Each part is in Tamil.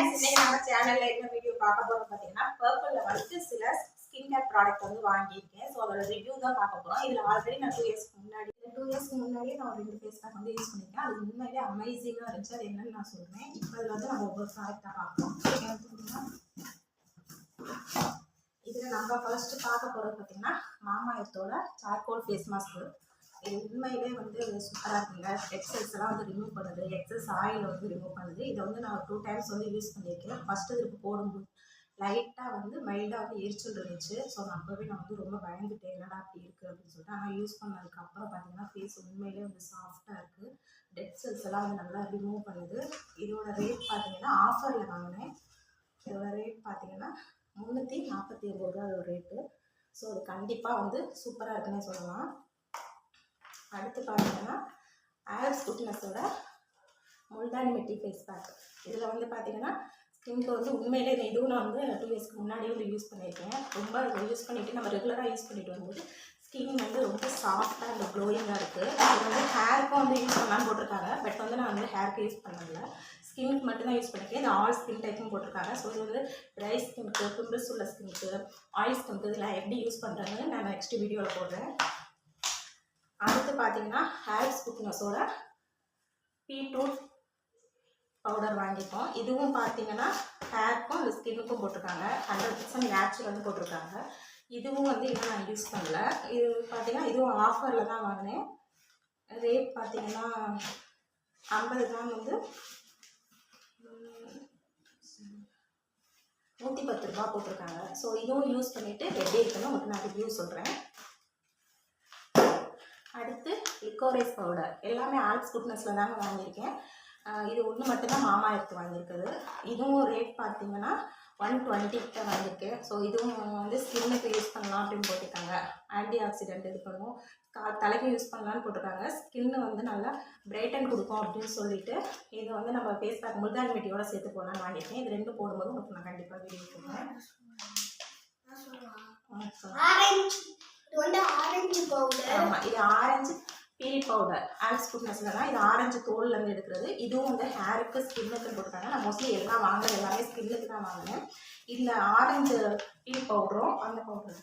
फ्रेंड्स இன்னைக்கு நம்ம சேனல்ல என்ன வீடியோ பார்க்க போறோம் பாத்தீங்கன்னா பர்பிள்ல வந்து சில ஸ்கின் கேர் ப்ராடக்ட் வந்து வாங்கியிருக்கேன். சோ அதோட ரிவ்யூ தான் பார்க்க போறோம். இதுல ஆல்ரெடி நான் 2 இயர்ஸ்க்கு முன்னாடி நான் ரெண்டு ஃபேஸ் பேக் வந்து யூஸ் பண்ணிருக்கேன். அது உண்மையிலேயே அமேசிங்கா இருந்துச்சு. அது என்னன்னு நான் சொல்றேன். இப்போ இதுல வந்து நம்ம ஒவ்வொரு ப்ராடக்ட்டா பார்ப்போம். இதுல நம்ம ஃபர்ஸ்ட் பார்க்க போறது பாத்தீங்கன்னா மாமா எர்த்தோட சார்கோல் ஃபேஸ் மாஸ்க். இது உண்மையிலே வந்து சூப்பராக இருக்குங்க. எக்ஸஸ் எல்லாம் வந்து ரிமூவ் பண்ணுது, எக்ஸஸ் ஆயில் வந்து ரிமூவ் பண்ணுது. இதை வந்து நான் 2 டைம்ஸ் வந்து யூஸ் பண்ணியிருக்கேன். ஃபஸ்ட்டு இதுக்கு போடும்போது லைட்டாக வந்து மைல்டாக வந்து எரிச்சல் இருந்துச்சு. ஸோ நான் வந்து ரொம்ப பயந்துட்டேன், என்னடா அப்படி இருக்குது அப்படின்னு சொல்லிட்டு. ஆனால் யூஸ் பண்ணதுக்கப்புறம் பார்த்தீங்கன்னா ஃபேஸ் உண்மையிலே வந்து சாஃப்டாக இருக்குது. டெட் செல்ஸ் எல்லாம் வந்து நல்லா ரிமூவ் பண்ணுது. இதோட ரேட் பார்த்தீங்கன்னா ஆஃபரில் வாங்கினேன். இதோட ரேட் பார்த்தீங்கன்னா 349 ரூபா ஒரு ரேட்டு. ஸோ அது கண்டிப்பாக வந்து சூப்பராக இருக்குன்னே சொல்லலாம். அடுத்து பார்த்தீங்கன்னா ஆல்ப்ஸ் குட்னஸோட முல்தானி மெட்டி ஃபேஸ் பேக். இதில் வந்து பார்த்தீங்கன்னா ஸ்கின்க்கு வந்து உண்மையிலே இதுவும் நான் வந்து 2 இயர்ஸ்க்கு முன்னாடியே வந்து யூஸ் பண்ணியிருக்கேன். ரொம்ப யூஸ் பண்ணிவிட்டு நம்ம ரெகுலராக யூஸ் பண்ணிட்டு வரும்போது ஸ்கின் வந்து ரொம்ப சாஃப்டாக அந்த க்ளோயிங்காக இருக்குது. இது வந்து ஹேருக்கும் வந்து யூஸ் பண்ணலான்னு போட்டிருக்காங்க. பட் வந்து நான் வந்து ஹேருக்கு யூஸ் பண்ணதில்லை, ஸ்கின்னுக்கு மட்டும்தான் யூஸ் பண்ணியிருக்கேன். இது ஆல் ஸ்கின் டைப்பும் போட்டிருக்காங்க. ஸோ இது வந்து ட்ரை ஸ்கின்க்கு, பிம்பிள்ஸ் உள்ள ஸ்கின்க்கு, ஆயில் ஸ்கின்க்கு இதெல்லாம் எப்படி யூஸ் பண்ணுறதுன்னு நான் நெக்ஸ்ட் வீடியோவில் போடுறேன். அடுத்து பார்த்தீங்கன்னா ஆல்ப்ஸ் குட்னஸோட பீட்ரூட் பவுடர் வாங்கிப்போம். இதுவும் பார்த்தீங்கன்னா ஹேருக்கும் ஸ்கின்னுக்கும் போட்டிருக்காங்க. 100% நேச்சுரல்னு போட்டிருக்காங்க. இதுவும் வந்து இன்னும் நான் யூஸ் பண்ணல. இது பார்த்தீங்கன்னா இதுவும் ஆஃபரில் தான் வாங்கினேன். ரேட் பார்த்தீங்கன்னா 50 கிராம் வந்து 110 ரூபா போட்டிருக்காங்க. ஸோ இதுவும் யூஸ் பண்ணிவிட்டு எப்படி இருக்குன்னு உங்களுக்கு நான் ரிவ்யூ சொல்கிறேன். அடுத்து லிக்கோரைஸ் பவுடர் எல்லாமே ஆல்ப்ஸ் குட்னஸில் தாங்க வாங்கியிருக்கேன். இது ஒன்று மட்டும்தான் மாமா எர்த் வாங்கியிருக்குது. இதுவும் ரேட் பார்த்தீங்கன்னா 120 கிட்ட வாங்கியிருக்கேன். ஸோ இதுவும் வந்து ஸ்கின்னுக்கு யூஸ் பண்ணலாம் அப்படின்னு போட்டிருக்காங்க. ஆன்டி ஆக்சிடென்ட் இது பண்ணுவோம், தலைக்கு யூஸ் பண்ணலான்னு போட்டிருக்காங்க. ஸ்கின்னு வந்து நல்லா பிரைட்டன் கொடுக்கும் அப்படின்னு சொல்லிட்டு இது வந்து நம்ம ஃபேஸ் பேக் முல்தானி மெட்டியோட சேர்த்து போடலான்னு வாங்கியிருக்கேன். இது ரெண்டும் போடும்போது உங்களுக்கு நான் கண்டிப்பாக வீடியோ போடுறேன். Orange powder. ஆமாம், இது ஆரஞ்சு பீல் பவுடர். ஆல்ப்ஸ் குட்னஸில் தான் இது ஆரஞ்சு தோல்லேருந்து எடுக்கிறது. இதுவும் வந்து ஹேருக்கு ஸ்கின்னுக்கு போட்டுருக்காங்க. நான் மோஸ்ட்லி எல்லாம் வாங்கினது எல்லாமே ஸ்கின்னுக்கு தான் வாங்கினேன். இந்த ஆரஞ்சு பீல் பவுடரும் அந்த பவுடர்,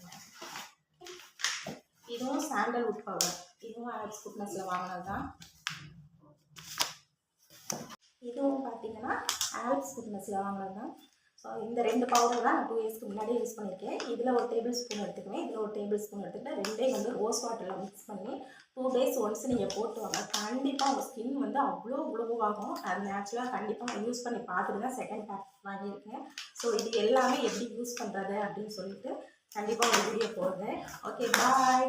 இதுவும் சாண்டல்வுட் பவுடர். இதுவும் ஆல்ப்ஸ் குட்னஸில் வாங்கினது தான். இதுவும் பார்த்தீங்கன்னா ஆல்ப்ஸ் குட்னஸில் வாங்கினது தான். ஸோ இந்த 2 பவுடர் தான் நான் 2 இயர்ஸ்க்கு முன்னாடி யூஸ் பண்ணியிருக்கேன். இதில் ஒரு டேபிள் ஸ்பூன் எடுத்துக்குவேன், இதில் ஒரு டேபிள் ஸ்பூன் எடுத்துக்கிட்டு ரெண்டே வந்து ரோஸ் வாட்டரில் மிக்ஸ் பண்ணி 2 டேஸ் ஒன்ஸ் நீங்கள் போட்டு வாங்க. கண்டிப்பாக உங்கள் ஸ்கின் வந்து அவ்வளோ க்ளோ ஆகும். அது நேச்சுரலாக கண்டிப்பாக நான் யூஸ் பண்ணி பார்த்துட்டு தான் செகண்ட் பேக் வாங்கியிருக்கேன். ஸோ இது எல்லாமே எப்படி யூஸ் பண்ணுறது அப்படின்னு சொல்லிட்டு கண்டிப்பாக ஒரு வீடியோ போடுறேன். ஓகே, பாய்.